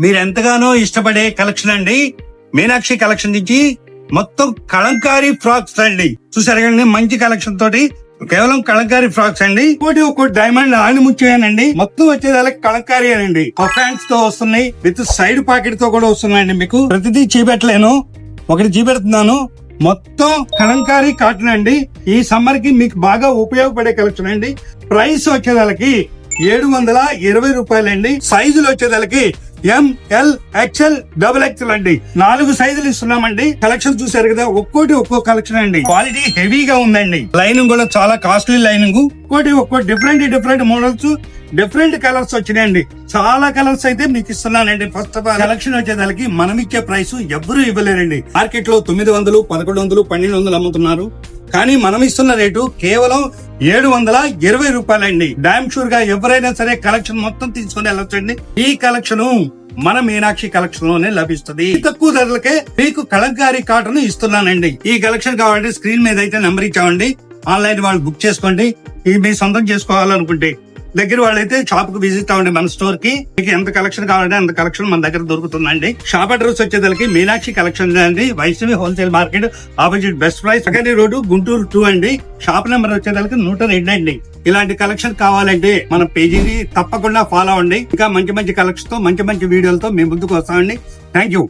మీరు ఎంతగానో ఇష్టపడే కలెక్షన్ అండి. మీనాక్షి కలెక్షన్ నుంచి మొత్తం కలంకారీ ఫ్రాక్స్ అండి. చూసారు కదండి, మంచి కలెక్షన్ తోటి కేవలం కలంకారీ ఫ్రాక్స్ అండి. ఒక్కోటి డైమండ్ ఆనిముచ్చేనండి. మొత్తం వచ్చేదానికి కలంకారీ అనండి. ప్యాంట్స్ తో వస్తున్నాయి, విత్ సైడ్ పాకెట్ తో కూడా వస్తున్నాయండి. మీకు ప్రతిదీ చూపెట్టలేను, ఒకటి చూపెడుతున్నాను. మొత్తం కలంకారీ కాటన్ అండి. ఈ సమ్మర్ కి మీకు బాగా ఉపయోగపడే కలెక్షన్ అండి. ప్రైస్ వచ్చేదానికి 720 రూపాయలండి. సైజులు వచ్చేదానికి ML XL XXL అండి. 4 సైజులు ఇస్తున్నామండి. కలెక్షన్ చూసారు కదా, ఒక్కో కలెక్షన్ అండి. క్వాలిటీ హెవీగా ఉందండి. లైనింగ్ కూడా చాలా కాస్ట్లీ లైనింగ్. ఒక్కో డిఫరెంట్ మోడల్స్, డిఫరెంట్ కలర్స్ వచ్చినాయండి. చాలా కలర్స్ అయితే మీకు ఇస్తున్నానండి. ఫస్ట్ ఆఫ్ ఆల్ కలెక్షన్ వచ్చేదానికి మనం ఇచ్చే ప్రైస్ ఎవ్వరూ ఇవ్వలేరండి. మార్కెట్ లో 900, 1100, 1200 అమ్ముతున్నారు. కానీ మనం ఇస్తున్న రేటు కేవలం 720 రూపాయలండి. డామ్ షూర్ గా ఎవరైనా సరే కలెక్షన్ మొత్తం తీసుకుని వెళ్ళొచ్చండి. ఈ కలెక్షన్ మన మీనాక్షి కలెక్షన్ లోనే లభిస్తుంది. తక్కువ ధరలకే మీకు కలంకారీ కాటన్ ఇస్తున్నానండి. ఈ కలెక్షన్ కావాలంటే స్క్రీన్ మీద అయితే నెంబర్ ఇచ్చామండి. ఆన్లైన్ వాళ్ళు బుక్ చేసుకోండి. ఇది మీ సొంతం చేసుకోవాలనుకుంటే దగ్గర వాళ్ళైతే షాప్ కు విజిట్ అవ్వండి. మన స్టోర్ కి మీకు ఎంత కలెక్షన్ కావాలంటే అంత కలెక్షన్ మన దగ్గర దొరుకుతుందండి. షాప్ అడ్రస్ వచ్చేదానికి మీనాక్షి కలెక్షన్ అండి, Vaishnavi wholesale market opposite best price, secondary road, Guntur 2 అండి. షాప్ నెంబర్ వచ్చేదానికి 102 అండి. ఇలాంటి కలెక్షన్ కావాలంటే మన పేజీని తప్పకుండా ఫాలో అవ్వండి. ఇంకా మంచి కలెక్షన్ తో మంచి వీడియోలతో మేము ముందుకు వస్తామండి. Thank you.